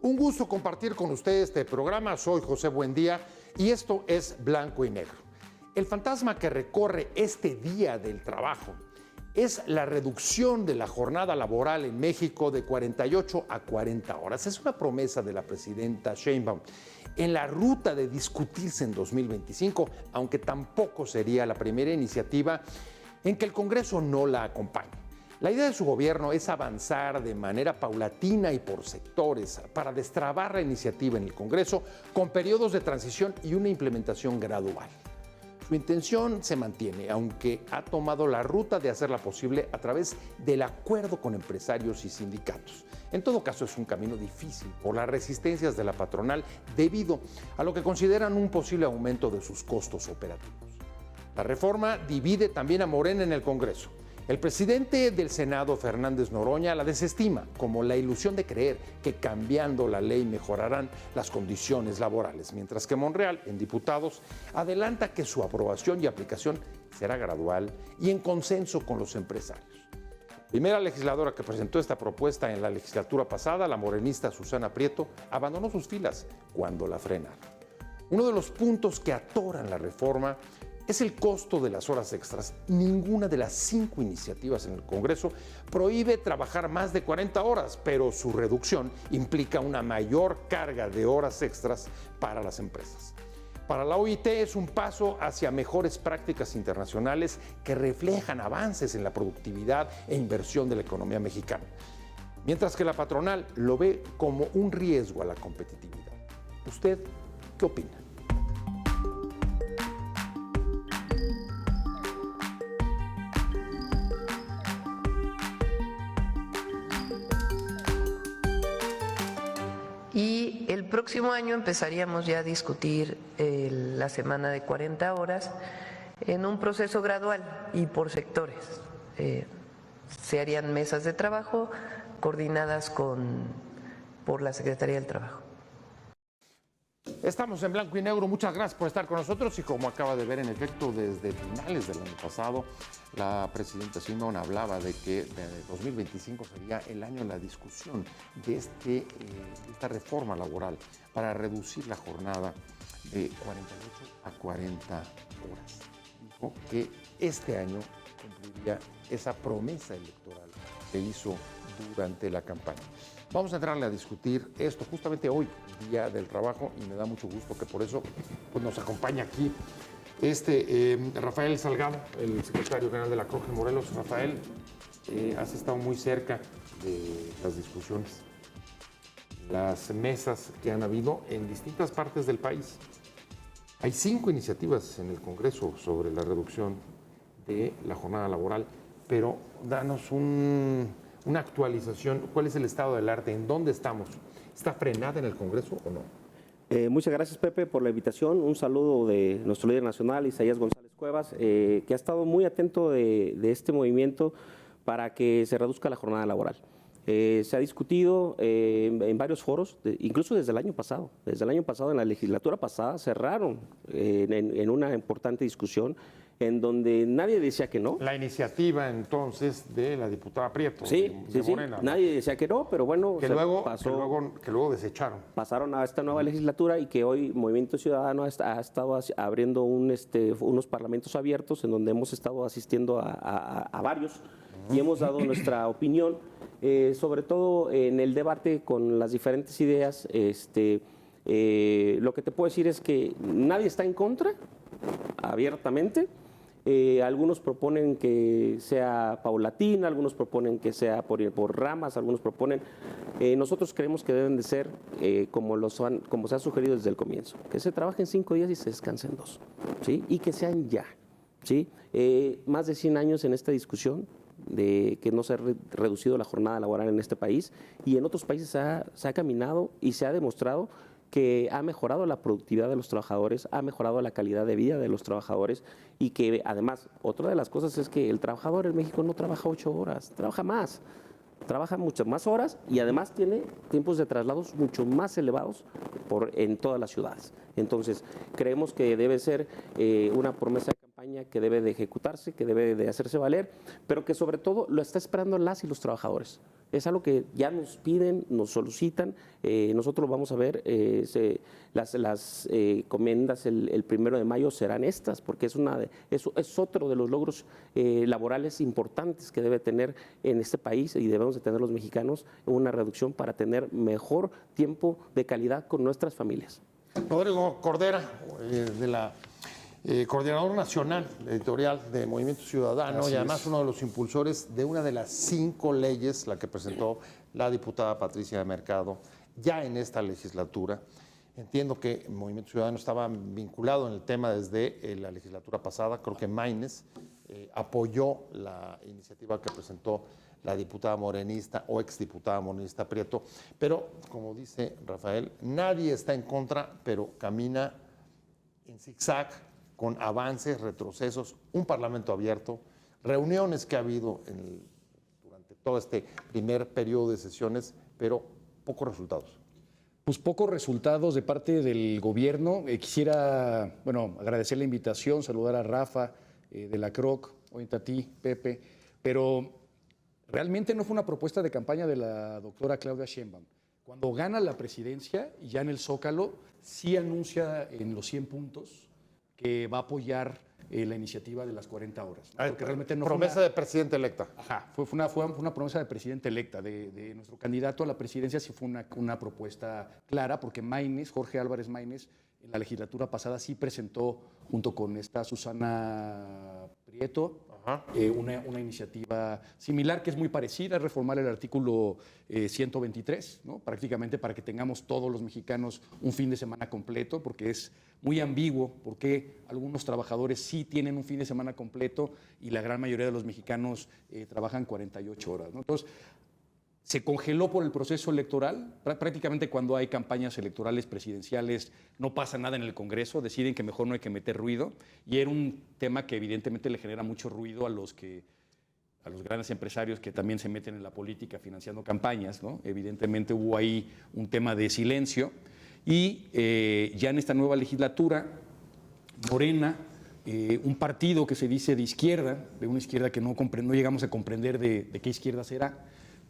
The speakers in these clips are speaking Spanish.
Un gusto compartir con ustedes este programa. Soy José Buendía y esto es Blanco y Negro. El fantasma que recorre este Día del Trabajo es la reducción de la jornada laboral en México de 48 a 40 horas. Es una promesa de la presidenta Sheinbaum en la ruta de discutirse en 2025, aunque tampoco sería la primera iniciativa en que el Congreso no la acompañe. La idea de su gobierno es avanzar de manera paulatina y por sectores para destrabar la iniciativa en el Congreso con periodos de transición y una implementación gradual. Su intención se mantiene, aunque ha tomado la ruta de hacerla posible a través del acuerdo con empresarios y sindicatos. En todo caso, es un camino difícil por las resistencias de la patronal debido a lo que consideran un posible aumento de sus costos operativos. La reforma divide también a Morena en el Congreso. El presidente del Senado, Fernández Noroña, la desestima como la ilusión de creer que cambiando la ley mejorarán las condiciones laborales, mientras que Monreal, en diputados, adelanta que su aprobación y aplicación será gradual y en consenso con los empresarios. Primera legisladora que presentó esta propuesta en la legislatura pasada, la morenista Susana Prieto, abandonó sus filas cuando la frenaron. Uno de los puntos que atoran la reforma es el costo de las horas extras. Ninguna de las 5 iniciativas en el Congreso prohíbe trabajar más de 40 horas, pero su reducción implica una mayor carga de horas extras para las empresas. Para la OIT es un paso hacia mejores prácticas internacionales que reflejan avances en la productividad e inversión de la economía mexicana, mientras que la patronal lo ve como un riesgo a la competitividad. ¿Usted qué opina? Y el próximo año empezaríamos ya a discutir la semana de 40 horas en un proceso gradual y por sectores. Se harían mesas de trabajo coordinadas por la Secretaría del Trabajo. Estamos en Blanco y Negro, muchas gracias por estar con nosotros y como acaba de ver, en efecto, desde finales del año pasado, la presidenta Sheinbaum hablaba de que 2025 sería el año de la discusión de esta reforma laboral para reducir la jornada de 48 a 40 horas. Dijo que este año cumpliría esa promesa electoral que hizo durante la campaña. Vamos a entrarle a discutir esto justamente hoy, Día del Trabajo, y me da mucho gusto que por eso pues, nos acompaña aquí Rafael Salgado, el secretario general de la CROG en Morelos. Rafael, has estado muy cerca de las discusiones, las mesas que han habido en distintas partes del país. Hay 5 iniciativas en el Congreso sobre la reducción de la jornada laboral, pero danos una actualización. ¿Cuál es el estado del arte? ¿En dónde estamos? ¿Está frenada en el Congreso o no? Muchas gracias, Pepe, por la invitación. Un saludo de nuestro líder nacional, Isaías González Cuevas, que ha estado muy atento de este movimiento para que se reduzca la jornada laboral. Se ha discutido en varios foros, incluso desde el año pasado. Desde el año pasado, en la legislatura pasada, cerraron en una importante discusión en donde nadie decía que no. La iniciativa entonces de la diputada Prieto, sí, de Morena, ¿no? Nadie decía que no, pero bueno, que luego desecharon. Pasaron a esta nueva legislatura y que hoy Movimiento Ciudadano ha estado abriendo unos parlamentos abiertos en donde hemos estado asistiendo a varios y hemos dado nuestra opinión, sobre todo en el debate con las diferentes ideas. Lo que te puedo decir es que nadie está en contra, abiertamente. Algunos proponen que sea paulatina, algunos proponen que sea por ramas, algunos proponen. Nosotros creemos que deben de ser como se ha sugerido desde el comienzo, que se trabajen 5 días y se descansen 2, ¿sí? Y que sean ya, ¿sí? Más de 100 años en esta discusión de que no se ha reducido la jornada laboral en este país, y en otros países se ha caminado y se ha demostrado que ha mejorado la productividad de los trabajadores, ha mejorado la calidad de vida de los trabajadores, y que además, otra de las cosas es que el trabajador en México no trabaja 8 horas, trabaja muchas más horas y además tiene tiempos de traslados mucho más elevados en todas las ciudades. Entonces, creemos que debe ser una promesa de campaña que debe de ejecutarse, que debe de hacerse valer, pero que sobre todo lo está esperando las y los trabajadores. Es algo que ya nos piden, nos solicitan, nosotros lo vamos a ver, las encomiendas el 1 de mayo serán estas, porque es otro de los logros laborales importantes que debe tener en este país y debemos de tener los mexicanos, una reducción para tener mejor tiempo de calidad con nuestras familias. Rodrigo Cordera, de la coordinador nacional editorial de Movimiento Ciudadano. Así y además es. Uno de los impulsores de una de las 5 leyes, la que presentó la diputada Patricia Mercado ya en esta legislatura. Entiendo que Movimiento Ciudadano estaba vinculado en el tema desde la legislatura pasada. Creo que Maynes apoyó la iniciativa que presentó la diputada morenista o exdiputada morenista Prieto, pero como dice Rafael, nadie está en contra, pero camina en zigzag, con avances, retrocesos, un parlamento abierto, reuniones que ha habido durante todo este primer periodo de sesiones, pero pocos resultados. Pues pocos resultados de parte del gobierno. Quisiera, agradecer la invitación, saludar a Rafa de la CROC, ahorita a ti, Pepe, pero realmente no fue una propuesta de campaña de la doctora Claudia Sheinbaum. Cuando gana la presidencia y ya en el Zócalo, sí anuncia en los 100 puntos que va a apoyar la iniciativa de las 40 horas. ¿No? Porque realmente no promesa de presidente electa. Ajá, fue una promesa de presidente electa. De nuestro candidato a la presidencia sí fue una propuesta clara, porque Jorge Álvarez Maynes, en la legislatura pasada sí presentó, junto con esta Susana Prieto, una iniciativa similar que es muy parecida, es reformar el artículo 123, ¿no? Prácticamente para que tengamos todos los mexicanos un fin de semana completo, porque es muy ambiguo porque algunos trabajadores sí tienen un fin de semana completo y la gran mayoría de los mexicanos trabajan 48 horas, ¿no? Entonces, se congeló por el proceso electoral. Prácticamente cuando hay campañas electorales presidenciales no pasa nada en el Congreso, deciden que mejor no hay que meter ruido, y era un tema que evidentemente le genera mucho ruido a los grandes empresarios que también se meten en la política financiando campañas, ¿no? Evidentemente hubo ahí un tema de silencio y ya en esta nueva legislatura, Morena, un partido que se dice de izquierda, de una izquierda que no llegamos a comprender de qué izquierda será,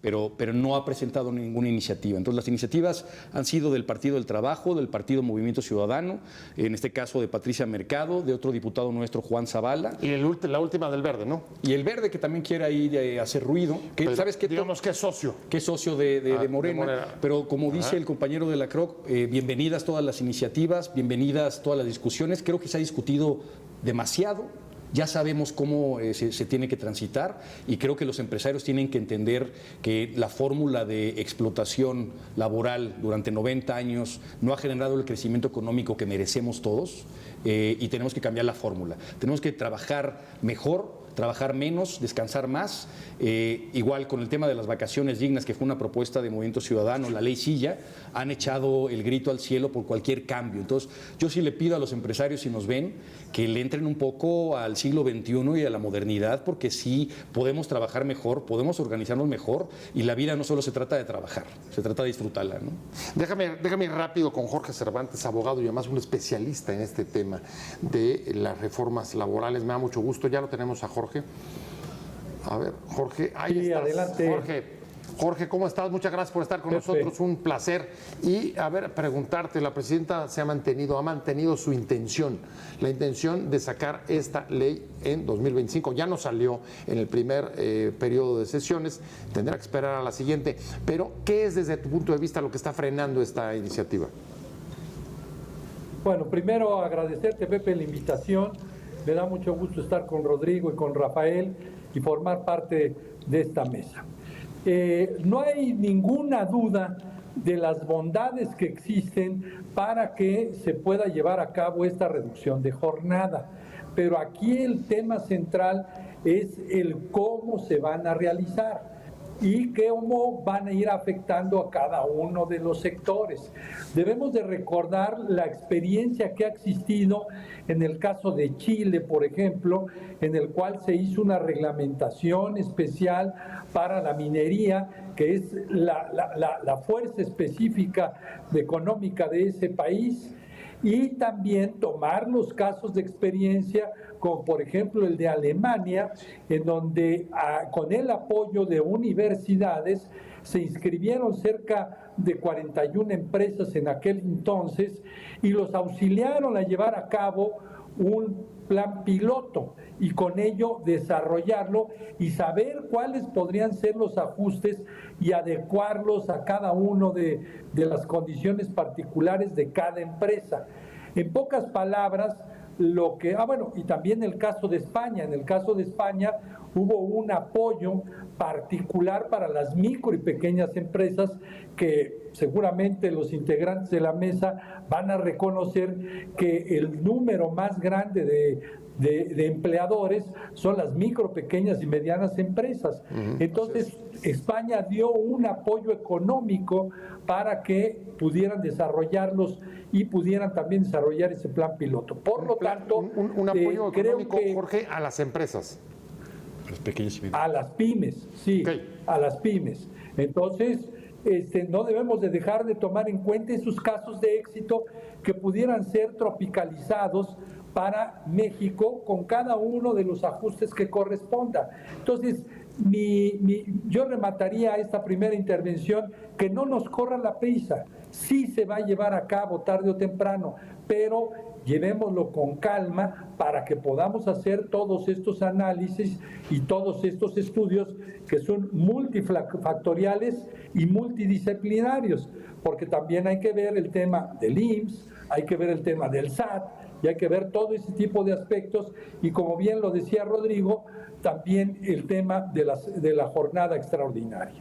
pero no ha presentado ninguna iniciativa. Entonces, las iniciativas han sido del Partido del Trabajo, del Partido Movimiento Ciudadano, en este caso de Patricia Mercado, de otro diputado nuestro, Juan Zavala. Y la última del Verde, ¿no? Y el Verde, que también quiere ahí hacer ruido. Que, ¿sabes qué? Digamos que es socio. Que es socio de Morena. Pero como dice el compañero de la CROC, bienvenidas todas las iniciativas, bienvenidas todas las discusiones. Creo que se ha discutido demasiado. Ya sabemos cómo se tiene que transitar, y creo que los empresarios tienen que entender que la fórmula de explotación laboral durante 90 años no ha generado el crecimiento económico que merecemos todos, y tenemos que cambiar la fórmula. Tenemos que trabajar mejor, trabajar menos, descansar más. Igual con el tema de las vacaciones dignas, que fue una propuesta de Movimiento Ciudadano, la ley Silla, han echado el grito al cielo por cualquier cambio. Entonces, yo sí le pido a los empresarios, si nos ven, que le entren un poco al siglo XXI y a la modernidad, porque sí podemos trabajar mejor, podemos organizarnos mejor, y la vida no solo se trata de trabajar, se trata de disfrutarla, ¿no? Déjame ir rápido con Jorge Cervantes, abogado y además un especialista en este tema de las reformas laborales. Me da mucho gusto, ya lo tenemos a Jorge. A ver, Jorge, ahí sí, estás. Adelante. Jorge, ¿cómo estás? Muchas gracias por estar con nosotros, un placer. Y a ver, preguntarte, la presidenta ha mantenido su intención, la intención de sacar esta ley en 2025. Ya no salió en el primer periodo de sesiones, tendrá que esperar a la siguiente. Pero, ¿qué es desde tu punto de vista lo que está frenando esta iniciativa? Bueno, primero agradecerte, Pepe, la invitación. Me da mucho gusto estar con Rodrigo y con Rafael y formar parte de esta mesa. No hay ninguna duda de las bondades que existen para que se pueda llevar a cabo esta reducción de jornada, pero aquí el tema central es el cómo se van a realizar y cómo van a ir afectando a cada uno de los sectores. Debemos de recordar la experiencia que ha existido en el caso de Chile, por ejemplo, en el cual se hizo una reglamentación especial para la minería, que es la fuerza específica económica de ese país, y también tomar los casos de experiencia, como por ejemplo el de Alemania, en donde con el apoyo de universidades se inscribieron cerca de 41 empresas en aquel entonces y los auxiliaron a llevar a cabo un plan piloto y con ello desarrollarlo y saber cuáles podrían ser los ajustes y adecuarlos a cada uno de las condiciones particulares de cada empresa. En pocas palabras, lo que, y también el caso de España. En el caso de España hubo un apoyo particular para las micro y pequeñas empresas que seguramente los integrantes de la mesa van a reconocer que el número más grande de empleadores son las micro, pequeñas y medianas empresas. Entonces, España dio un apoyo económico para que pudieran desarrollarlos y pudieran también desarrollar ese plan piloto. Por lo tanto, un apoyo económico, creo que, Jorge, a las empresas. A las pequeñas y medianas. a las pymes, sí, a las pymes. Entonces, no debemos de dejar de tomar en cuenta esos casos de éxito que pudieran ser tropicalizados para México con cada uno de los ajustes que corresponda. Entonces, yo remataría esta primera intervención que no nos corra la prisa. Sí se va a llevar a cabo tarde o temprano, pero llevémoslo con calma para que podamos hacer todos estos análisis y todos estos estudios que son multifactoriales y multidisciplinarios, porque también hay que ver el tema del IMSS, hay que ver el tema del SAT, y hay que ver todo ese tipo de aspectos, y como bien lo decía Rodrigo, también el tema de la jornada extraordinaria.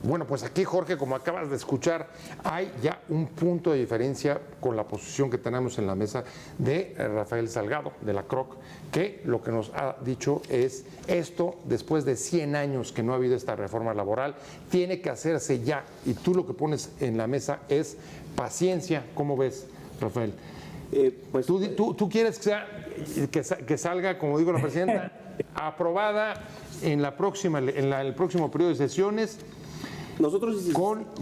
Bueno, pues aquí, Jorge, como acabas de escuchar, hay ya un punto de diferencia con la posición que tenemos en la mesa de Rafael Salgado, de la CROC, que lo que nos ha dicho es esto, después de 100 años que no ha habido esta reforma laboral, tiene que hacerse ya. Y tú lo que pones en la mesa es paciencia. ¿Cómo ves, Rafael? Pues, ¿Tú quieres que salga, como digo la presidenta, aprobada en el próximo periodo de sesiones? Nosotros Con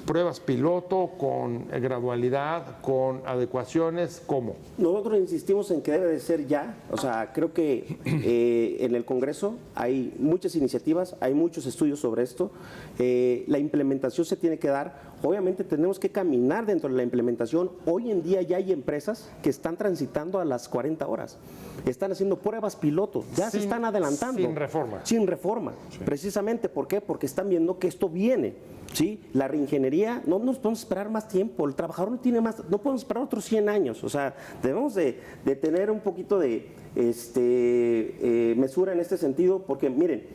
pruebas piloto, con gradualidad, con adecuaciones, ¿cómo? Nosotros insistimos en que debe de ser ya, o sea, creo que en el Congreso hay muchas iniciativas, hay muchos estudios sobre esto, la implementación se tiene que dar, obviamente tenemos que caminar dentro de la implementación. Hoy en día ya hay empresas que están transitando a las 40 horas, están haciendo pruebas piloto, ya se están adelantando. Sin reforma. Sin reforma, sí. Precisamente, ¿por qué? Porque están viendo que esto viene, ¿sí? La reingeniería, no nos podemos esperar más tiempo, el trabajador no tiene más, no podemos esperar otros 100 años, o sea, debemos de tener un poquito de mesura en este sentido, porque miren,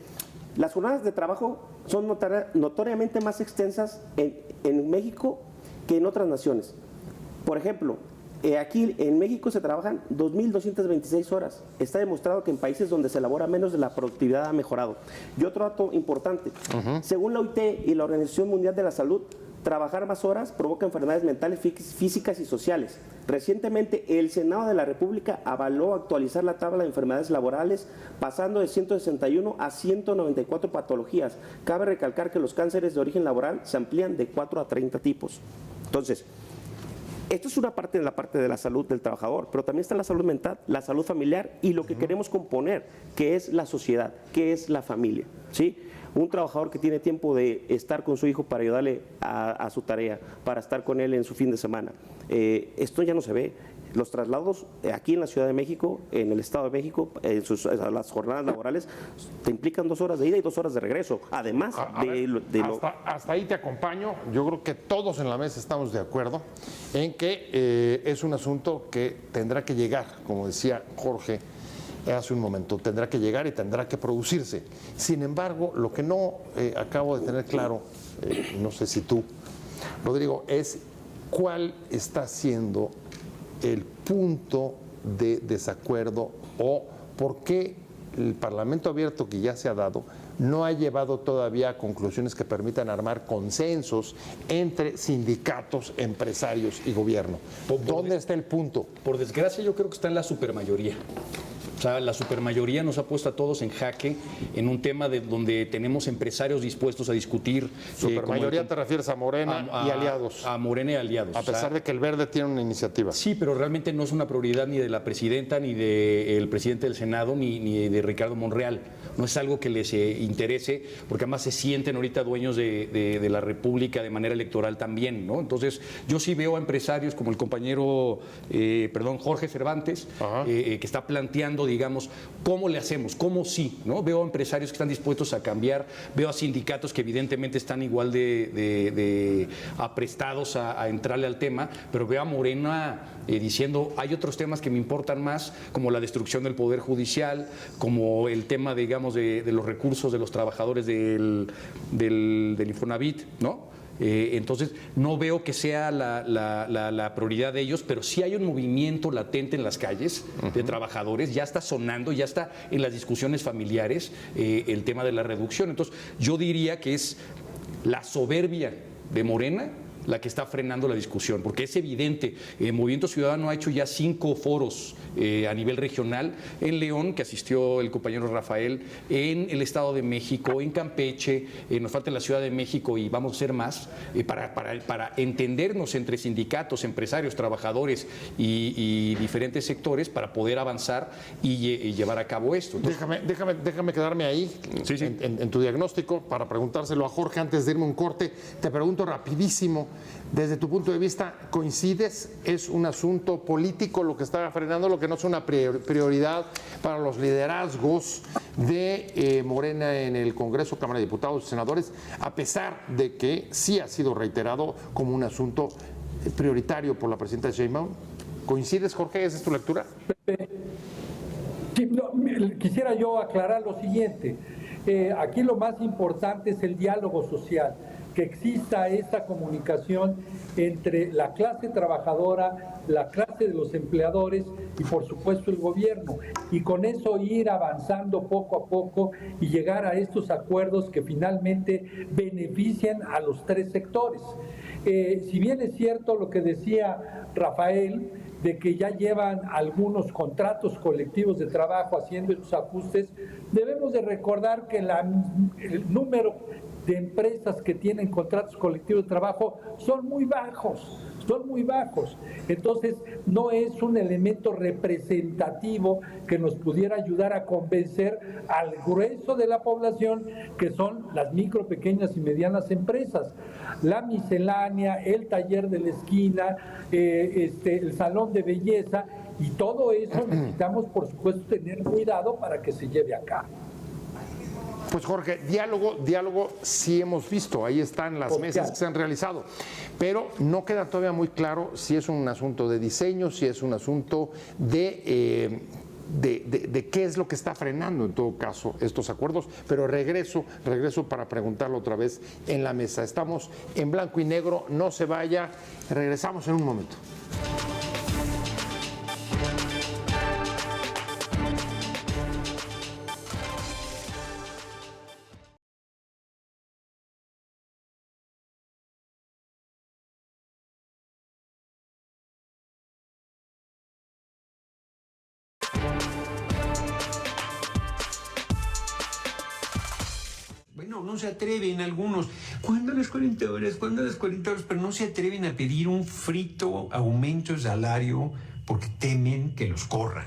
las jornadas de trabajo son notoriamente más extensas en México que en otras naciones. Por ejemplo, aquí en México se trabajan 2.226 horas. Está demostrado que en países donde se elabora menos, la productividad ha mejorado. Y otro dato importante, según la OIT y la Organización Mundial de la Salud, trabajar más horas provoca enfermedades mentales, físicas y sociales. Recientemente, el Senado de la República avaló actualizar la tabla de enfermedades laborales, pasando de 161 a 194 patologías. Cabe recalcar que los cánceres de origen laboral se amplían de 4 a 30 tipos. Entonces, esto es una parte de la parte de la salud del trabajador, pero también está la salud mental, la salud familiar y lo que queremos componer, que es la sociedad, que es la familia, ¿sí? Un trabajador que tiene tiempo de estar con su hijo para ayudarle a su tarea, para estar con él en su fin de semana. Esto ya no se ve. Los traslados aquí en la Ciudad de México, en el Estado de México, las jornadas laborales, te implican 2 horas de ida y 2 horas de regreso, además hasta ahí te acompaño. Yo creo que todos en la mesa estamos de acuerdo en que es un asunto que tendrá que llegar, como decía Jorge hace un momento, tendrá que llegar y tendrá que producirse. Sin embargo, lo que no acabo de tener claro, no sé si tú, Rodrigo, es cuál está siendo el punto de desacuerdo o por qué el Parlamento abierto que ya se ha dado no ha llevado todavía a conclusiones que permitan armar consensos entre sindicatos, empresarios y gobierno. ¿Dónde está el punto? Por desgracia, yo creo que está en la supermayoría. O sea, la supermayoría nos ha puesto a todos en jaque en un tema donde tenemos empresarios dispuestos a discutir. Supermayoría te refieres a Morena y aliados. A Morena y aliados. A pesar de que el Verde tiene una iniciativa. Sí, pero realmente no es una prioridad ni de la presidenta, ni del presidente del Senado, ni de Ricardo Monreal. No es algo que les interese, porque además se sienten ahorita dueños de la República de manera electoral también, ¿no? Entonces, yo sí veo a empresarios como el compañero, Jorge Cervantes, que está planteando, digamos, cómo le hacemos, cómo sí, ¿no? Veo a empresarios que están dispuestos a cambiar, veo a sindicatos que evidentemente están igual de aprestados a entrarle al tema, pero veo a Morena diciendo, hay otros temas que me importan más, como la destrucción del Poder Judicial, como el tema, digamos, de los recursos de los trabajadores del Infonavit, ¿no? Entonces, no veo que sea la prioridad de ellos, pero sí hay un movimiento latente en las calles de trabajadores, ya está sonando, ya está en las discusiones familiares el tema de la reducción. Entonces, yo diría que es la soberbia de Morena la que está frenando la discusión, porque es evidente, Movimiento Ciudadano ha hecho ya 5 foros a nivel regional, en León, que asistió el compañero Rafael, en el Estado de México, en Campeche, nos falta en la Ciudad de México y vamos a hacer más, para entendernos entre sindicatos, empresarios, trabajadores y diferentes sectores para poder avanzar y llevar a cabo esto. Entonces, déjame quedarme ahí en tu diagnóstico para preguntárselo a Jorge antes de irme a un corte. Te pregunto rapidísimo, desde tu punto de vista, ¿coincides? ¿Es un asunto político lo que está frenando, lo que no es una prioridad para los liderazgos de Morena en el Congreso, Cámara de Diputados y Senadores, a pesar de que sí ha sido reiterado como un asunto prioritario por la presidenta Sheinbaum? ¿Coincides, Jorge? ¿Esa es tu lectura? Sí, no, quisiera yo aclarar lo siguiente. Aquí lo más importante es el diálogo social, que exista esta comunicación entre la clase trabajadora, la clase de los empleadores y por supuesto el gobierno, y con eso ir avanzando poco a poco y llegar a estos acuerdos que finalmente benefician a los 3 sectores. Si bien es cierto lo que decía Rafael, de que ya llevan algunos contratos colectivos de trabajo haciendo estos ajustes, debemos de recordar que el número de empresas que tienen contratos colectivos de trabajo son muy bajos. Entonces, no es un elemento representativo que nos pudiera ayudar a convencer al grueso de la población, que son las micro, pequeñas y medianas empresas. La miscelánea, el taller de la esquina, el salón de belleza, y todo eso necesitamos, por supuesto, tener cuidado para que se lleve a cabo. Pues Jorge, diálogo sí hemos visto, ahí están las mesas que se han realizado, pero no queda todavía muy claro si es un asunto de diseño, si es un asunto de qué es lo que está frenando en todo caso estos acuerdos, pero regreso para preguntarlo otra vez en la mesa. Estamos en blanco y negro, no se vaya, regresamos en un momento. Bueno, no se atreven algunos. ¿Cuándo las 40 horas? ¿Cuándo las 40 horas? Pero no se atreven a pedir un frito aumento de salario porque temen que los corran.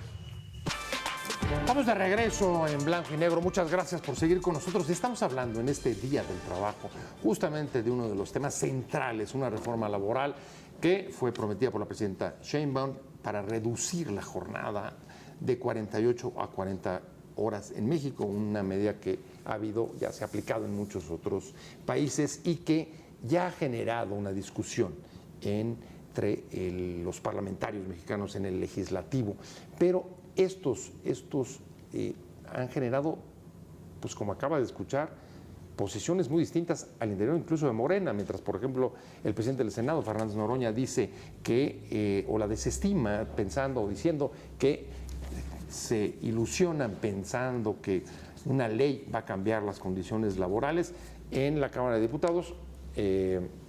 Estamos de regreso en blanco y negro. Muchas gracias por seguir con nosotros. Estamos hablando en este Día del Trabajo justamente de uno de los temas centrales, una reforma laboral que fue prometida por la presidenta Sheinbaum para reducir la jornada de 48 a 40 horas en México, una medida que ya se ha aplicado en muchos otros países y que ya ha generado una discusión entre los parlamentarios mexicanos en el legislativo. Pero estos han generado, pues como acaba de escuchar, posiciones muy distintas al interior incluso de Morena, mientras por ejemplo el presidente del Senado, Fernández Noroña, dice que, o la desestima pensando o diciendo que se ilusionan pensando que una ley va a cambiar las condiciones laborales. En la Cámara de Diputados,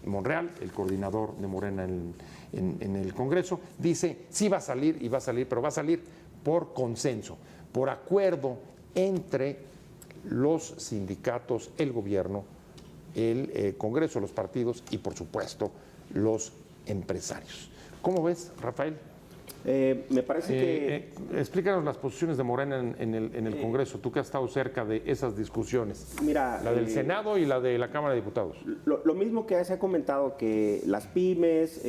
Monreal, el coordinador de Morena en el Congreso, dice sí va a salir, pero va a salir por consenso. por acuerdo entre los sindicatos, el gobierno, el Congreso, los partidos y, por supuesto, los empresarios. ¿Cómo ves, Rafael? Me parece que... Explícanos las posiciones de Morena en el Congreso, tú que has estado cerca de esas discusiones. Mira, la del Senado y la de la Cámara de Diputados. Lo mismo que se ha comentado, que las pymes,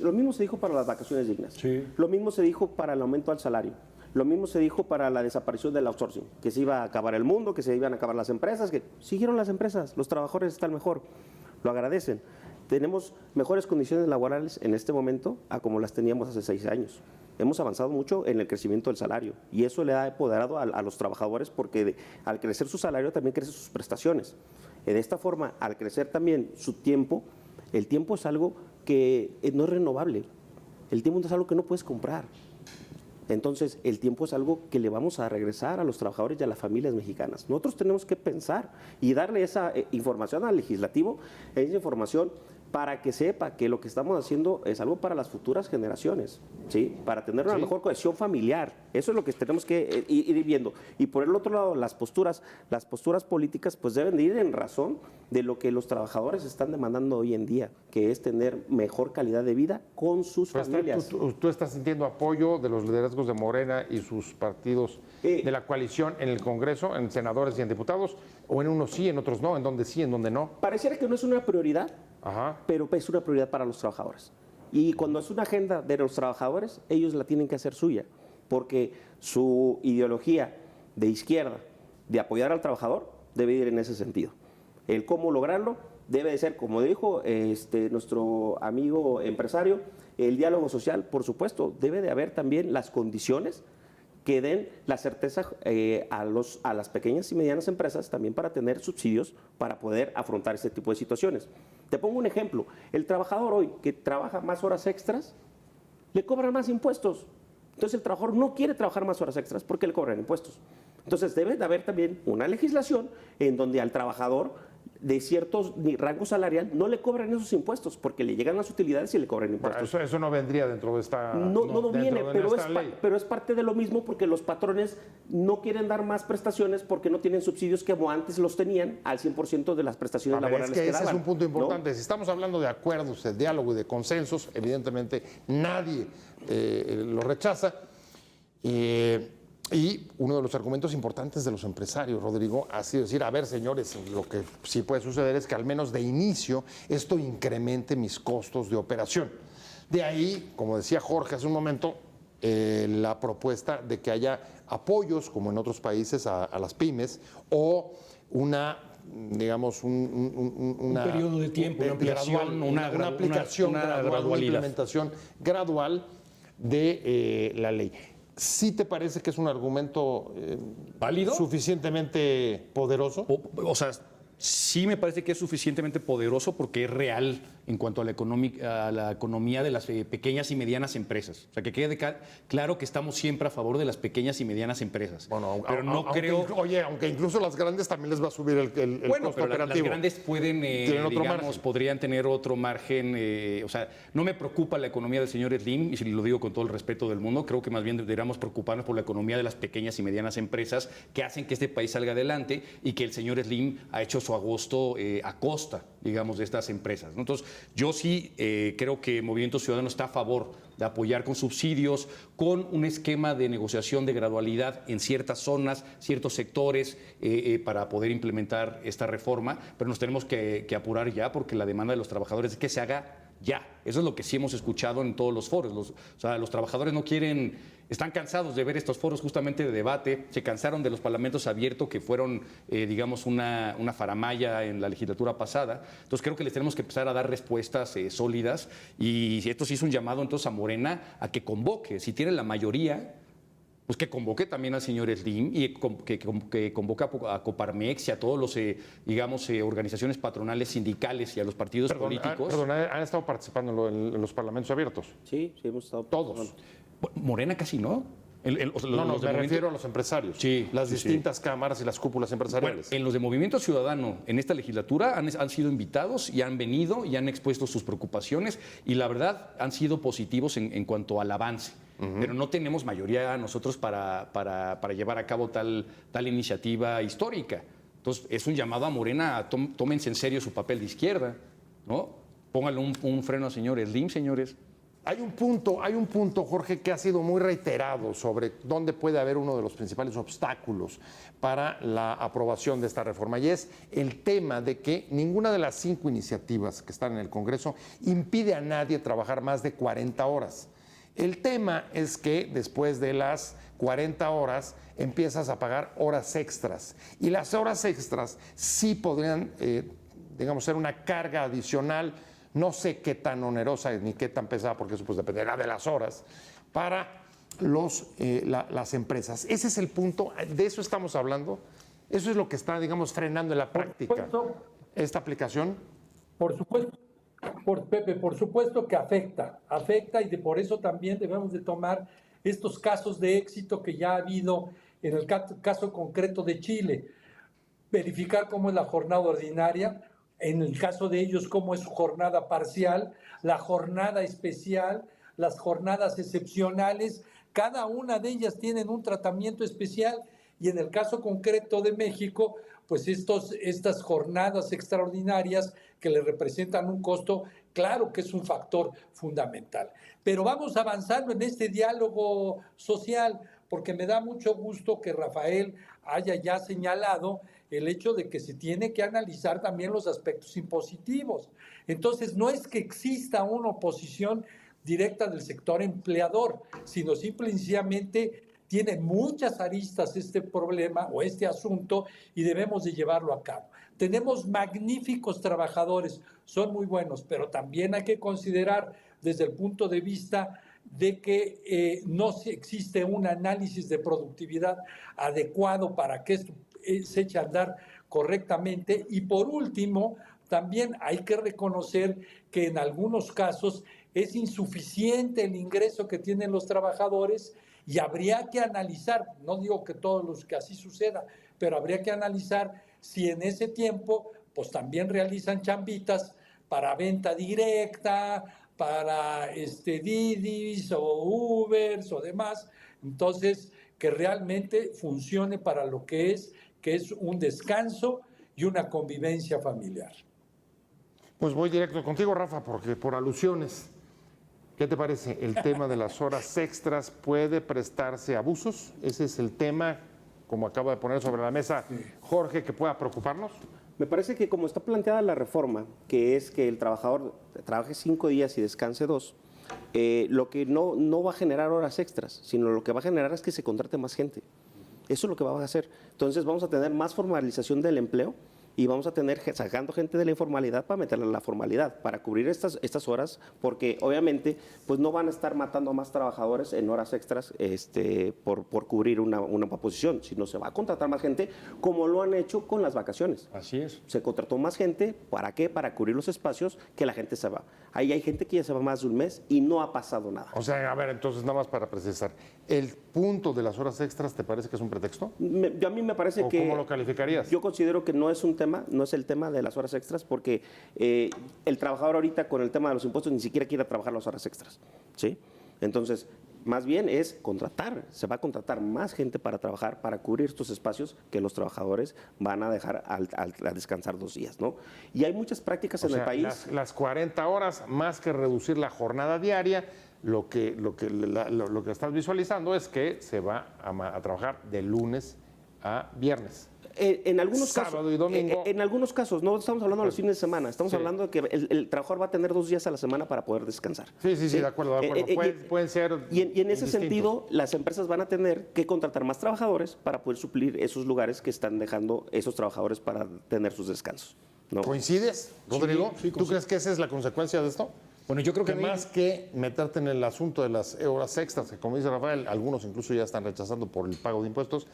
lo mismo se dijo para las vacaciones dignas, Sí. lo mismo se dijo para el aumento al salario, lo mismo se dijo para la desaparición del outsourcing, que se iba a acabar el mundo, que se iban a acabar las empresas, que siguieron las empresas, los trabajadores están mejor, lo agradecen. Tenemos mejores condiciones laborales en este momento a como las teníamos hace 6 años. Hemos avanzado mucho en el crecimiento del salario y eso le ha empoderado a los trabajadores porque al crecer su salario también crecen sus prestaciones. De esta forma, al crecer también su tiempo, el tiempo es algo que no es renovable. El tiempo no es algo que no puedes comprar. Entonces, el tiempo es algo que le vamos a regresar a los trabajadores y a las familias mexicanas. Nosotros tenemos que pensar y darle esa información al legislativo, esa información para que sepa que lo que estamos haciendo es algo para las futuras generaciones, ¿sí? Para tener una mejor cohesión familiar. Eso es lo que tenemos que ir viendo. Y por el otro lado, las posturas políticas pues deben de ir en razón de lo que los trabajadores están demandando hoy en día, que es tener mejor calidad de vida con sus familias. ¿Tú estás sintiendo apoyo de los liderazgos de Morena y sus partidos de la coalición en el Congreso, en senadores y en diputados? ¿O en unos sí, en otros no? ¿En donde sí, en donde no? Pareciera que no es una prioridad, Ajá. pero es una prioridad para los trabajadores. Y cuando es una agenda de los trabajadores, ellos la tienen que hacer suya, porque su ideología de izquierda, de apoyar al trabajador, debe ir en ese sentido. El cómo lograrlo debe de ser, como dijo nuestro amigo empresario, el diálogo social, por supuesto, debe de haber también las condiciones que den la certeza a las pequeñas y medianas empresas también para tener subsidios para poder afrontar este tipo de situaciones. Te pongo un ejemplo. El trabajador hoy que trabaja más horas extras, le cobran más impuestos. Entonces el trabajador no quiere trabajar más horas extras porque le cobran impuestos. Entonces debe de haber también una legislación en donde al trabajador de cierto rango salarial no le cobran esos impuestos porque le llegan las utilidades y le cobran impuestos. Bueno, eso no vendría dentro de esta No viene, ley. pero es parte de lo mismo porque los patrones no quieren dar más prestaciones porque no tienen subsidios que como antes los tenían al 100% de las prestaciones laborales es que ese daban, es un punto importante. ¿no? Si estamos hablando de acuerdos, de diálogo y de consensos, evidentemente nadie lo rechaza. Y uno de los argumentos importantes de los empresarios, Rodrigo, ha sido decir, a ver, señores, lo que sí puede suceder es que al menos de inicio esto incremente mis costos de operación. De ahí, como decía Jorge hace un momento, la propuesta de que haya apoyos, como en otros países, a las pymes, o una, digamos, un periodo de tiempo, una ampliación, una aplicación gradual, una implementación gradual de la ley. ¿Sí te parece que es un argumento ¿válido? Suficientemente poderoso? O sea, sí me parece que es suficientemente poderoso porque es real en cuanto a la economía de las pequeñas y medianas empresas. O sea, que quede claro que estamos siempre a favor de las pequeñas y medianas empresas. Bueno, pero no creo... Aunque incluso las grandes también les va a subir el costo pero operativo. las grandes pueden, podrían tener otro margen. O sea, no me preocupa la economía del señor Slim, y si lo digo con todo el respeto del mundo, creo que más bien deberíamos preocuparnos por la economía de las pequeñas y medianas empresas que hacen que este país salga adelante y que el señor Slim ha hecho su agosto a costa, digamos, de estas empresas, ¿no? Entonces, yo sí creo que Movimiento Ciudadano está a favor de apoyar con subsidios, con un esquema de negociación de gradualidad en ciertas zonas, ciertos sectores, para poder implementar esta reforma, pero nos tenemos que apurar ya porque la demanda de los trabajadores es que se haga ya. Eso es lo que sí hemos escuchado en todos los foros. Los trabajadores no quieren, están cansados de ver estos foros justamente de debate, se cansaron de los parlamentos abiertos que fueron, digamos, una faramalla en la legislatura pasada. Entonces creo que les tenemos que empezar a dar respuestas sólidas y esto sí es un llamado entonces a Morena a que convoque, si tiene la mayoría, pues que convoque también al señor Slim y que convoque a Coparmex y a todos los, digamos, organizaciones patronales, sindicales y a los partidos políticos. ¿Han estado participando en los parlamentos abiertos? Sí, hemos estado Todos. Morena casi no. Me refiero a los empresarios. Sí, las distintas cámaras y las cúpulas empresariales. Bueno, en los de Movimiento Ciudadano, en esta legislatura, han sido invitados y han venido y han expuesto sus preocupaciones y la verdad han sido positivos en cuanto al avance. pero no tenemos mayoría nosotros para llevar a cabo tal iniciativa histórica. Entonces, es un llamado a Morena, tómense en serio su papel de izquierda, ¿no? Pónganle un freno al señor Slim, señores. Hay un punto, Jorge, que ha sido muy reiterado sobre dónde puede haber uno de los principales obstáculos para la aprobación de esta reforma, y es el tema de que ninguna de las 5 iniciativas que están en el Congreso impide a nadie trabajar más de 40 horas. El tema es que después de las 40 horas empiezas a pagar horas extras, y las horas extras sí podrían, digamos, ser una carga adicional. No sé qué tan onerosa ni qué tan pesada, porque eso pues dependerá de las horas, para las empresas. Ese es el punto, de eso estamos hablando. Eso es lo que está, digamos, frenando en la práctica esta aplicación. Por supuesto, Pepe, por supuesto que afecta y por eso también debemos de tomar estos casos de éxito que ya ha habido en el caso concreto de Chile, verificar cómo es la jornada ordinaria, en el caso de ellos cómo es su jornada parcial, la jornada especial, las jornadas excepcionales, cada una de ellas tienen un tratamiento especial, y en el caso concreto de México, pues estas jornadas extraordinarias que le representan un costo, claro que es un factor fundamental. Pero vamos avanzando en este diálogo social, porque me da mucho gusto que Rafael haya ya señalado el hecho de que se tiene que analizar también los aspectos impositivos. Entonces, no es que exista una oposición directa del sector empleador, sino simple y sencillamente tiene muchas aristas este problema o este asunto, y debemos de llevarlo a cabo. Tenemos magníficos trabajadores, son muy buenos, pero también hay que considerar desde el punto de vista de que no existe un análisis de productividad adecuado para que esto se eche a andar correctamente. Y por último, también hay que reconocer que en algunos casos es insuficiente el ingreso que tienen los trabajadores, y habría que analizar, no digo que todos los que así suceda, pero habría que analizar si en ese tiempo pues también realizan chambitas para venta directa, para Didis o Ubers o demás, entonces que realmente funcione para lo que es un descanso y una convivencia familiar. Pues voy directo contigo, Rafa, porque por alusiones, ¿qué te parece? ¿El tema de las horas extras puede prestarse a abusos? Ese es el tema, como acaba de poner sobre la mesa Jorge, que pueda preocuparnos. Me parece que como está planteada la reforma, que es que el trabajador trabaje 5 días y descanse 2, lo que no va a generar horas extras, sino lo que va a generar es que se contrate más gente. Eso es lo que va a hacer. Entonces vamos a tener más formalización del empleo, y vamos a tener sacando gente de la informalidad para meterla en la formalidad, para cubrir estas horas, porque obviamente pues no van a estar matando a más trabajadores en horas extras por cubrir una posición, sino se va a contratar más gente, como lo han hecho con las vacaciones. Así es. Se contrató más gente, ¿para qué? Para cubrir los espacios que la gente se va. Ahí hay gente que ya se va más de un mes y no ha pasado nada. O sea, a ver, entonces nada más para precisar, ¿el punto de las horas extras te parece que es un pretexto? A mí me parece que... ¿Cómo lo calificarías? Yo considero que no es un tema, no es el tema de las horas extras, porque el trabajador ahorita con el tema de los impuestos ni siquiera quiere trabajar las horas extras, ¿sí? Entonces, más bien es contratar, se va a contratar más gente para trabajar, para cubrir estos espacios que los trabajadores van a dejar a descansar 2 días, ¿no? Y hay muchas prácticas en el país. Las 40 horas, más que reducir la jornada diaria, lo que estás visualizando es que se va a trabajar de lunes a viernes. En algunos Sábado casos, y domingo. En algunos casos, no estamos hablando de los fines de semana, estamos hablando de que el trabajador va a tener 2 días a la semana para poder descansar. Sí, de acuerdo. Pueden ser. Y en ese indistintos. sentido, las empresas van a tener que contratar más trabajadores para poder suplir esos lugares que están dejando esos trabajadores para tener sus descansos, ¿no? ¿Coincides, Rodrigo? Sí, ¿Tú crees que esa es la consecuencia de esto? Bueno, yo creo que más que meterte en el asunto de las horas extras, que como dice Rafael, algunos incluso ya están rechazando por el pago de impuestos.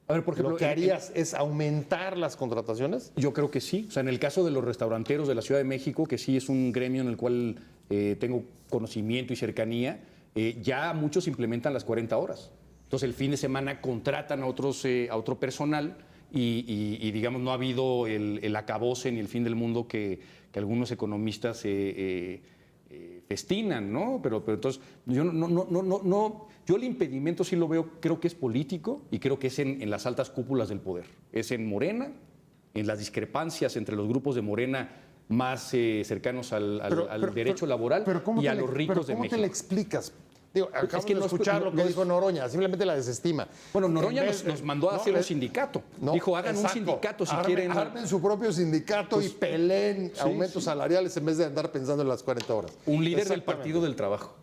A ver, por ejemplo, ¿Lo que harías es aumentar las contrataciones? Yo creo que sí. O sea, en el caso de los restauranteros de la Ciudad de México, que sí es un gremio en el cual tengo conocimiento y cercanía, ya muchos implementan las 40 horas. Entonces, el fin de semana contratan a otro personal y digamos, no ha habido el acabose ni el fin del mundo que algunos economistas festinan, ¿no? Pero entonces yo el impedimento sí lo veo, creo que es político y creo que es en las altas cúpulas del poder. Es en Morena, en las discrepancias entre los grupos de Morena más cercanos al derecho laboral y a los ricos de México. ¿Cómo te le explicas? Digo, acabamos de no escuchar lo que dijo Noroña, simplemente la desestima. Bueno, Noroña nos mandó a hacer un sindicato. Dijo, hagan un sindicato si quieren. Armen su propio sindicato y peleen aumentos salariales en vez de andar pensando en las 40 horas. Un líder del Partido del Trabajo.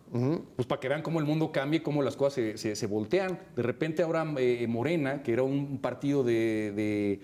Pues para que vean cómo el mundo cambia y cómo las cosas se voltean. De repente ahora Morena, que era un partido de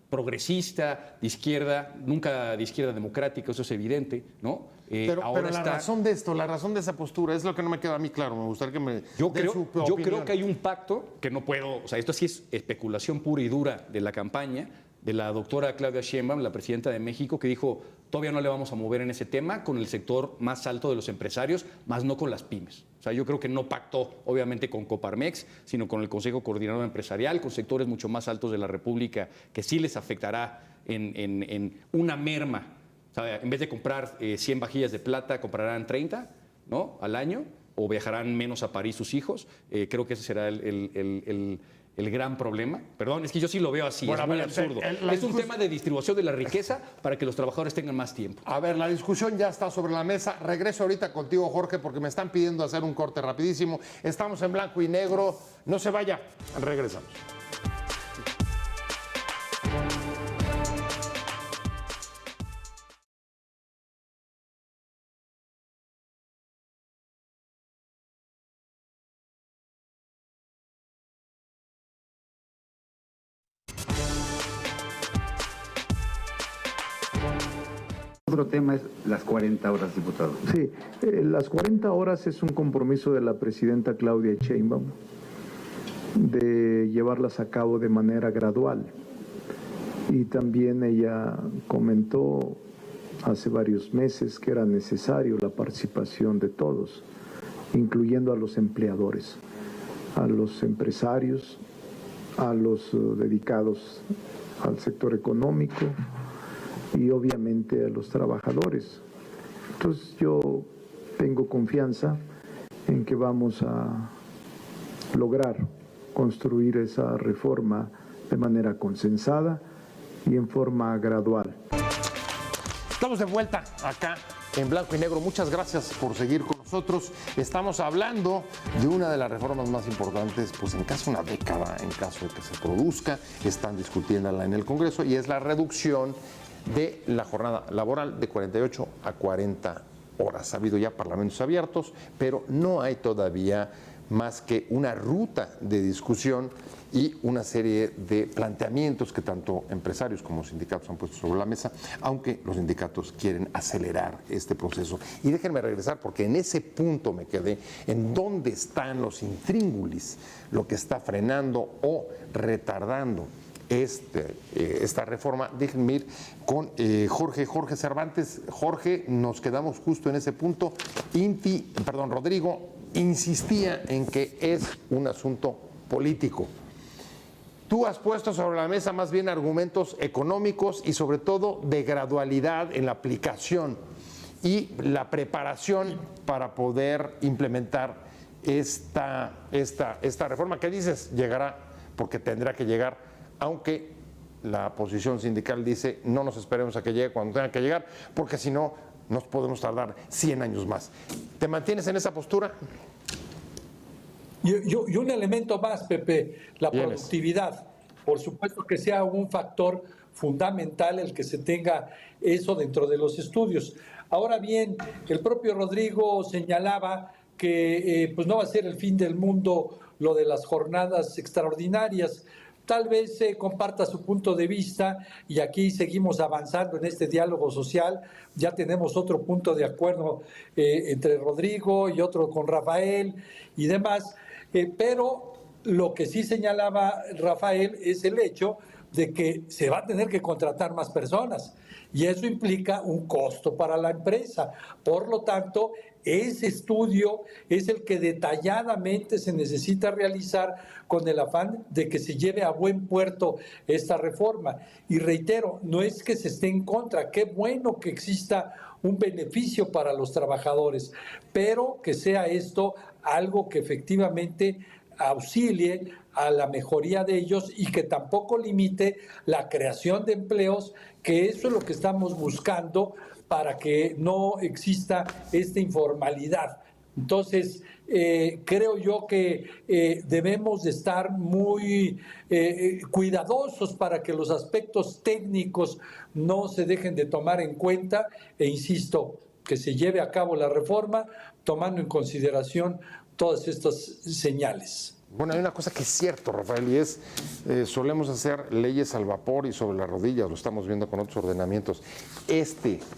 progresista, de izquierda, nunca de izquierda democrática, eso es evidente, ¿no? Pero la razón de esto, la razón de esa postura, es lo que no me queda a mí claro. Me gustaría que me Yo creo que hay un pacto que no puedo, o sea, esto sí es especulación pura y dura de la campaña de la doctora Claudia Sheinbaum, la presidenta de México, que dijo, todavía no le vamos a mover en ese tema con el sector más alto de los empresarios, más no con las pymes. O sea, yo creo que no pactó, obviamente, con Coparmex, sino con el Consejo Coordinador Empresarial, con sectores mucho más altos de la República, que sí les afectará en una merma. O sea, en vez de comprar 100 vajillas de plata, comprarán 30, ¿no?, al año, o viajarán menos a París sus hijos. Creo que ese será el gran problema. Perdón, es que yo sí lo veo así, bueno, es muy absurdo. Es un tema de distribución de la riqueza para que los trabajadores tengan más tiempo. A ver, la discusión ya está sobre la mesa. Regreso ahorita contigo, Jorge, porque me están pidiendo hacer un corte rapidísimo. Estamos en blanco y negro. No se vaya. Regresamos. Otro tema es las 40 horas, diputado. Sí, las 40 horas es un compromiso de la presidenta Claudia Sheinbaum de llevarlas a cabo de manera gradual. Y también ella comentó hace varios meses que era necesario la participación de todos, incluyendo a los empleadores, a los empresarios, a los dedicados al sector económico, y obviamente a los trabajadores. Entonces yo tengo confianza en que vamos a lograr construir esa reforma de manera consensada y en forma gradual. Estamos de vuelta acá en blanco y negro. Muchas gracias por seguir con nosotros. Estamos hablando de una de las reformas más importantes, pues en casi una década, en caso de que se produzca. Están discutiéndola en el Congreso y es la reducción de la jornada laboral de 48 a 40 horas. Ha habido ya parlamentos abiertos, pero no hay todavía más que una ruta de discusión y una serie de planteamientos que tanto empresarios como sindicatos han puesto sobre la mesa, aunque los sindicatos quieren acelerar este proceso. Y déjenme regresar, porque en ese punto me quedé, en dónde están los intríngulis, lo que está frenando o retardando esta reforma. Déjenme ir con Jorge Cervantes. Jorge, nos quedamos justo en ese punto. Rodrigo insistía en que es un asunto político. Tú has puesto sobre la mesa más bien argumentos económicos y sobre todo de gradualidad en la aplicación y la preparación para poder implementar esta reforma que dices llegará, porque tendrá que llegar, aunque la posición sindical dice no nos esperemos a que llegue cuando tenga que llegar, porque si no nos podemos tardar 100 años más. ¿Te mantienes en esa postura? Y un elemento más, Pepe, la productividad. Por supuesto que sea un factor fundamental el que se tenga eso dentro de los estudios. Ahora bien, el propio Rodrigo señalaba que pues no va a ser el fin del mundo lo de las jornadas extraordinarias. Tal vez comparta su punto de vista y aquí seguimos avanzando en este diálogo social. Ya tenemos otro punto de acuerdo entre Rodrigo y otro con Rafael y demás. Pero lo que sí señalaba Rafael es el hecho de que se va a tener que contratar más personas y eso implica un costo para la empresa. Por lo tanto, ese estudio es el que detalladamente se necesita realizar con el afán de que se lleve a buen puerto esta reforma. Y reitero, no es que se esté en contra, qué bueno que exista un beneficio para los trabajadores, pero que sea esto algo que efectivamente auxilie a la mejoría de ellos y que tampoco limite la creación de empleos, que eso es lo que estamos buscando para que no exista esta informalidad. Entonces, creo yo que debemos de estar muy cuidadosos para que los aspectos técnicos no se dejen de tomar en cuenta e insisto, que se lleve a cabo la reforma tomando en consideración todas estas señales. Bueno, hay una cosa que es cierto, Rafael, y es, solemos hacer leyes al vapor y sobre las rodillas, lo estamos viendo con otros ordenamientos.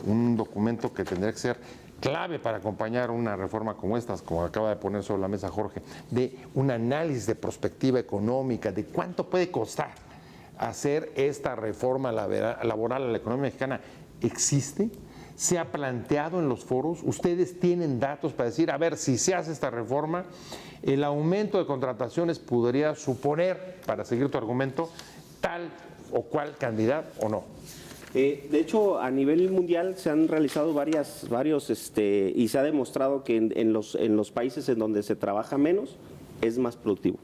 Un documento que tendría que ser clave para acompañar una reforma como estas, como acaba de poner sobre la mesa Jorge, de un análisis de prospectiva económica, de cuánto puede costar hacer esta reforma laboral a la economía mexicana, ¿existe? ¿Se ha planteado en los foros? ¿Ustedes tienen datos para decir, a ver, si se hace esta reforma, el aumento de contrataciones podría suponer, para seguir tu argumento, tal o cual candidato o no? De hecho, a nivel mundial se han realizado varios y se ha demostrado que en los países en donde se trabaja menos es más productivo.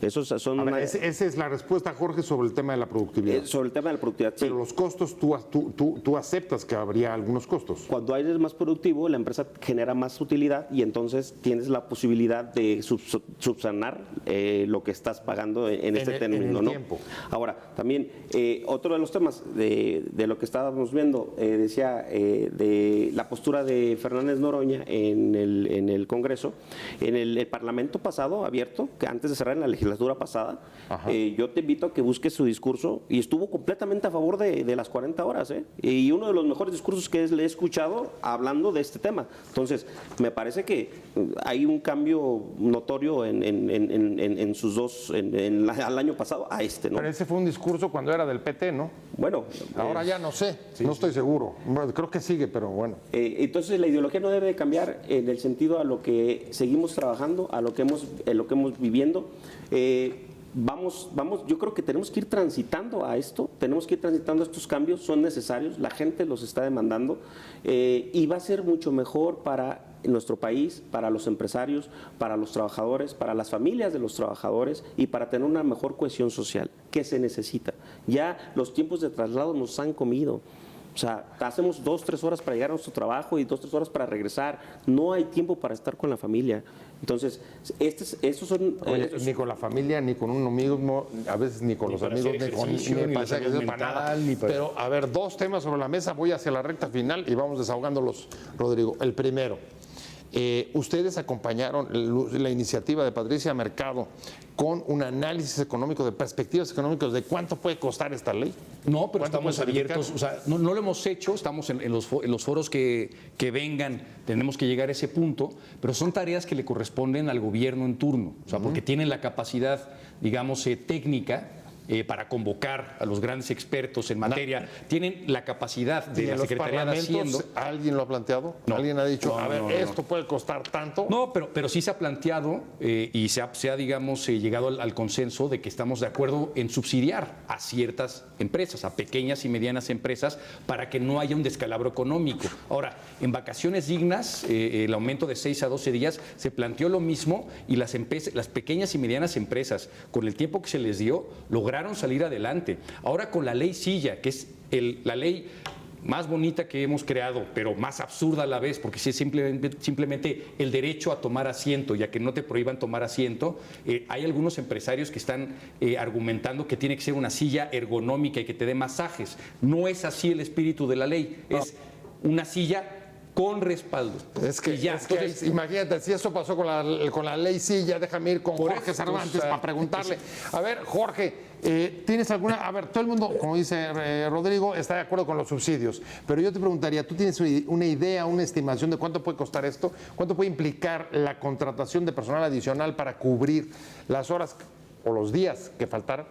Esos son esa es la respuesta, Jorge, sobre el tema de la productividad. Sobre el tema de la productividad, sí. Pero los costos, tú aceptas que habría algunos costos. Cuando eres más productivo, la empresa genera más utilidad y entonces tienes la posibilidad de subsanar lo que estás pagando en este término, ¿no? Tiempo. Ahora, también, otro de los temas de lo que estábamos viendo, decía, de la postura de Fernández Noroña en el Congreso, en el Parlamento pasado abierto, que antes de cerrar en la legislatura pasada, yo te invito a que busques su discurso y estuvo completamente a favor de las 40 horas, y uno de los mejores discursos que le he escuchado hablando de este tema. Entonces, me parece que hay un cambio notorio en sus dos, al año pasado a este, ¿no? Pero ese fue un discurso cuando era del PT, ¿no? Bueno. Ahora ya no sé, no estoy seguro. Bueno, creo que sigue, pero bueno. Entonces, la ideología no debe cambiar en el sentido a lo que seguimos trabajando, a lo que hemos viviendo. Yo creo que tenemos que ir transitando a esto, estos cambios, son necesarios, la gente los está demandando y va a ser mucho mejor para nuestro país, para los empresarios, para los trabajadores, para las familias de los trabajadores y para tener una mejor cohesión social que se necesita. Ya los tiempos de traslado nos han comido. O sea, hacemos 2-3 horas para llegar a nuestro trabajo y 2-3 horas para regresar. No hay tiempo para estar con la familia. Entonces, estos son... ni con la familia, ni con uno mismo, a veces ni con los amigos, ni para nada. Pero, a ver, 2 temas sobre la mesa. Voy hacia la recta final y vamos desahogándolos, Rodrigo. El primero, ustedes acompañaron la iniciativa de Patricia Mercado con un análisis económico, de perspectivas económicas, de cuánto puede costar esta ley. No, pero estamos abiertos, o sea, no lo hemos hecho, estamos en los foros que vengan, tenemos que llegar a ese punto, pero son tareas que le corresponden al gobierno en turno, o sea, porque tienen la capacidad, digamos, técnica para convocar a los grandes expertos en materia, tienen la capacidad de la Secretaría de Hacienda. ¿Alguien lo ha planteado? No. ¿Alguien ha dicho, esto puede costar tanto? No, pero sí se ha planteado y se ha digamos, llegado al consenso de que estamos de acuerdo en subsidiar a ciertas empresas, a pequeñas y medianas empresas, para que no haya un descalabro económico. Ahora, en vacaciones dignas, el aumento de 6 a 12 días, se planteó lo mismo y las pequeñas y medianas empresas, con el tiempo que se les dio, lograron salir adelante. Ahora con la ley Silla, que es la ley más bonita que hemos creado, pero más absurda a la vez, porque es simplemente el derecho a tomar asiento y a que no te prohíban tomar asiento. Hay algunos empresarios que están argumentando que tiene que ser una silla ergonómica y que te dé masajes. No es así el espíritu de la ley, es una silla con respaldo. Es que, entonces, imagínate, si eso pasó con la ley Silla, déjame ir con Jorge Cervantes para preguntarle. A ver, Jorge, ¿tienes alguna...? A ver, todo el mundo, como dice Rodrigo, está de acuerdo con los subsidios, pero yo te preguntaría, ¿tú tienes una idea, una estimación de cuánto puede costar esto? ¿Cuánto puede implicar la contratación de personal adicional para cubrir las horas o los días que faltaran?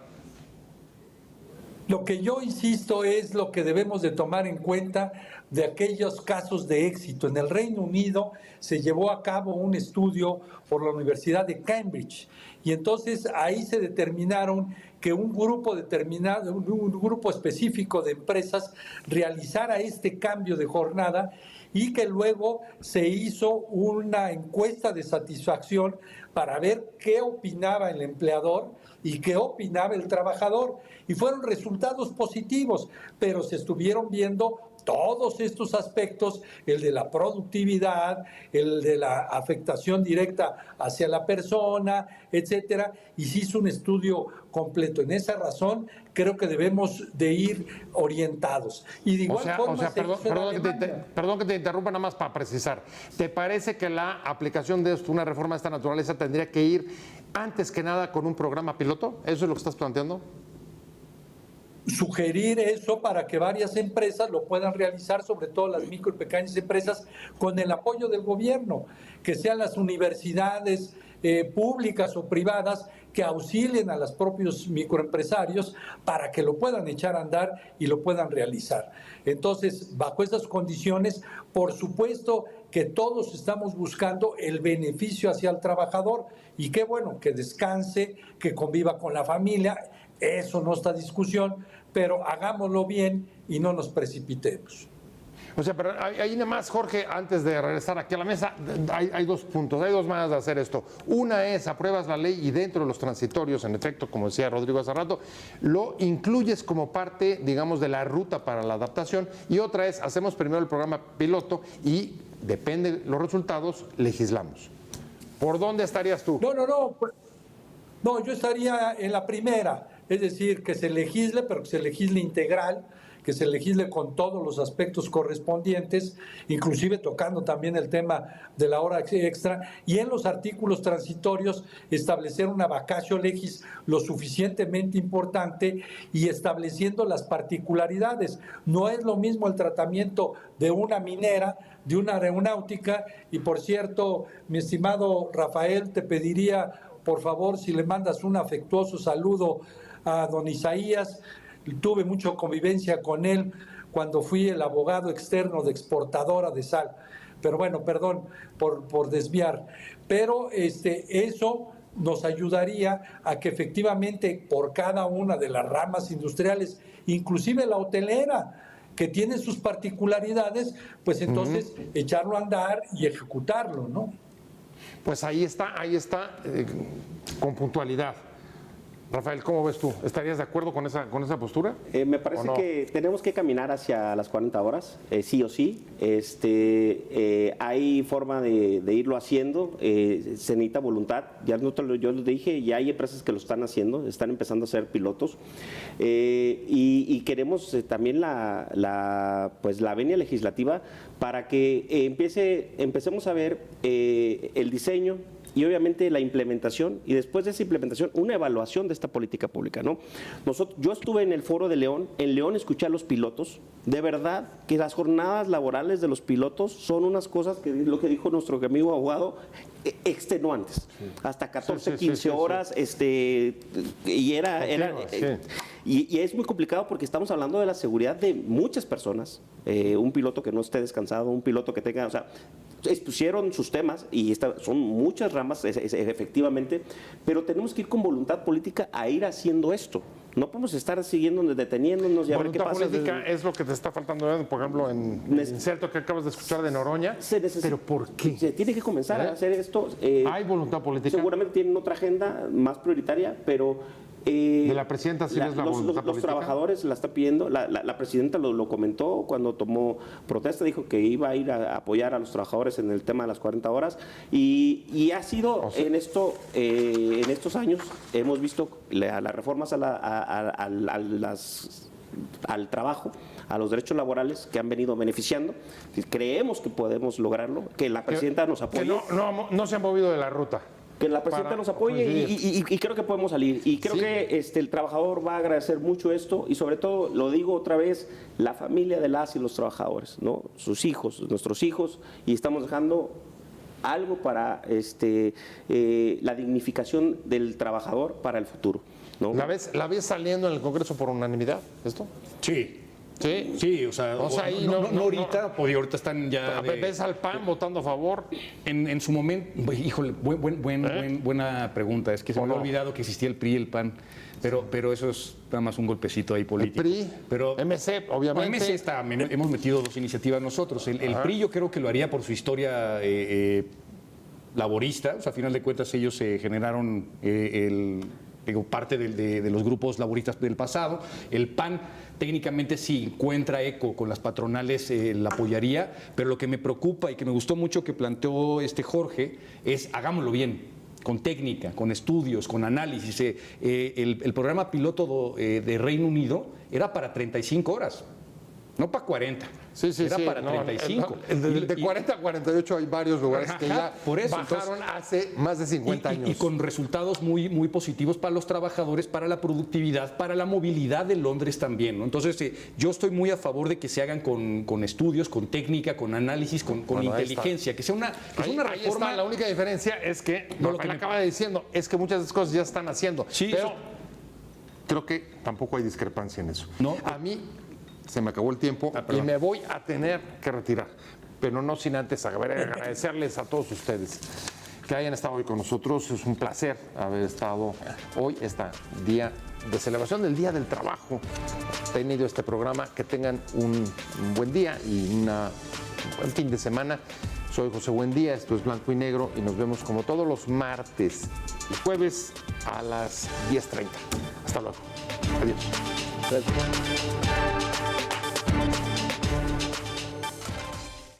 Lo que yo insisto es lo que debemos de tomar en cuenta de aquellos casos de éxito. En el Reino Unido se llevó a cabo un estudio por la Universidad de Cambridge y entonces ahí se determinaron que un grupo determinado, un grupo específico de empresas realizara este cambio de jornada y que luego se hizo una encuesta de satisfacción para ver qué opinaba el empleador y qué opinaba el trabajador. Y fueron resultados positivos, pero se estuvieron viendo todos estos aspectos, el de la productividad, el de la afectación directa hacia la persona, etcétera, y se hizo un estudio completo. En esa razón, creo que debemos de ir orientados. Y de igual forma, perdón que te interrumpa nada más para precisar. ¿Te parece que la aplicación de esto, una reforma de esta naturaleza, tendría que ir antes que nada con un programa piloto? ¿Eso es lo que estás planteando? Sugerir eso para que varias empresas lo puedan realizar, sobre todo las micro y pequeñas empresas, con el apoyo del gobierno, que sean las universidades públicas o privadas que auxilien a los propios microempresarios para que lo puedan echar a andar y lo puedan realizar. Entonces, bajo esas condiciones, por supuesto que todos estamos buscando el beneficio hacia el trabajador y qué bueno, que descanse, que conviva con la familia. Eso no está en discusión, pero hagámoslo bien y no nos precipitemos. O sea, pero ahí nada más, Jorge, antes de regresar aquí a la mesa, hay dos puntos, hay dos maneras de hacer esto. Una es, apruebas la ley y dentro de los transitorios, en efecto, como decía Rodrigo hace rato, lo incluyes como parte, digamos, de la ruta para la adaptación. Y otra es, hacemos primero el programa piloto y, depende de los resultados, legislamos. ¿Por dónde estarías tú? No, yo estaría en la primera. Es decir, que se legisle, pero que se legisle integral, que se legisle con todos los aspectos correspondientes, inclusive tocando también el tema de la hora extra, y en los artículos transitorios establecer una vacatio legis lo suficientemente importante y estableciendo las particularidades. No es lo mismo el tratamiento de una minera, de una aeronáutica, y por cierto, mi estimado Rafael, te pediría, por favor, si le mandas un afectuoso saludo a don Isaías. Tuve mucha convivencia con él cuando fui el abogado externo de exportadora de sal. Pero bueno, perdón por desviar. Pero eso nos ayudaría a que efectivamente por cada una de las ramas industriales, inclusive la hotelera, que tiene sus particularidades, pues entonces echarlo a andar y ejecutarlo, ¿no? Pues ahí está, con puntualidad. Rafael, ¿cómo ves tú? ¿Estarías de acuerdo con esa postura? Me parece que tenemos que caminar hacia las 40 horas, sí o sí. Hay forma de irlo haciendo, se necesita voluntad. Ya yo les dije, ya hay empresas que lo están haciendo, están empezando a ser pilotos. Y queremos también la venia legislativa para que empecemos a ver el diseño y obviamente la implementación, y después de esa implementación, una evaluación de esta política pública, ¿no? Yo estuve en el foro de León, en León escuché a los pilotos, de verdad que las jornadas laborales de los pilotos son unas cosas que, lo que dijo nuestro amigo abogado, extenuantes, hasta 14, 15 horas, y y es muy complicado porque estamos hablando de la seguridad de muchas personas, un piloto que no esté descansado, un piloto que tenga, o sea, expusieron sus temas y son muchas ramas, efectivamente, pero tenemos que ir con voluntad política a ir haciendo esto. No podemos estar siguiendo, deteniéndonos y a ver qué pasa. Voluntad política es lo que te está faltando, por ejemplo, en el inserto que acabas de escuchar de Noroña. ¿Pero por qué? Se tiene que comenzar a hacer esto. ¿Hay voluntad política? Seguramente tienen otra agenda más prioritaria, pero... ¿De la presidenta sí es la voluntad política? Los trabajadores la está pidiendo, la presidenta lo comentó cuando tomó protesta, dijo que iba a ir a apoyar a los trabajadores en el tema de las 40 horas y ha sido en estos años, hemos visto las reformas al trabajo, a los derechos laborales que han venido beneficiando. Creemos que podemos lograrlo, que la presidenta nos apoye. Que no se han movido de la ruta. Que la presidenta nos apoye y creo que podemos salir. Y creo que el trabajador va a agradecer mucho esto y sobre todo, lo digo otra vez, la familia de las y los trabajadores, ¿no? Sus hijos, nuestros hijos, y estamos dejando algo para la dignificación del trabajador para el futuro. ¿no? ¿La ves saliendo en el Congreso por unanimidad esto? Sí. Sí. Sí, o sea, ahí no ahorita, porque ahorita están ya... ¿Ves al PAN votando a favor? En su momento, híjole, buena pregunta. Es que se me había olvidado que existía el PRI y el PAN, pero eso es nada más un golpecito ahí político. El PRI, pero, MC, obviamente. MC hemos metido 2 iniciativas nosotros. El PRI yo creo que lo haría por su historia laborista. O sea, a final de cuentas ellos generaron parte de los grupos laboristas del pasado. El PAN técnicamente sí encuentra eco con las patronales, la apoyaría, pero lo que me preocupa y que me gustó mucho que planteó Jorge es hagámoslo bien, con técnica, con estudios, con análisis. El programa piloto de Reino Unido era para 35 horas, no para 40. Sí, era para 35. De 40 a 48 hay varios lugares que ya por eso, bajaron hace más de 50 años. Y con resultados muy, muy positivos para los trabajadores, para la productividad, para la movilidad de Londres también, ¿no? Entonces, yo estoy muy a favor de que se hagan con estudios, con técnica, con análisis, con inteligencia, que sea una reforma. Ahí está. La única diferencia es que, lo que acaba diciendo, es que muchas de esas cosas ya están haciendo. Sí, pero creo que tampoco hay discrepancia en eso. No. A mí se me acabó el tiempo y me voy a tener que retirar, pero no sin antes agradecerles a todos ustedes que hayan estado hoy con nosotros. Es un placer haber estado hoy, día de celebración del Día del Trabajo, tenido este programa. Que tengan un buen día y un buen fin de semana. Soy José Buendía, esto es Blanco y Negro y nos vemos como todos los martes y jueves a las 10:30. Hasta luego. Adiós. Gracias.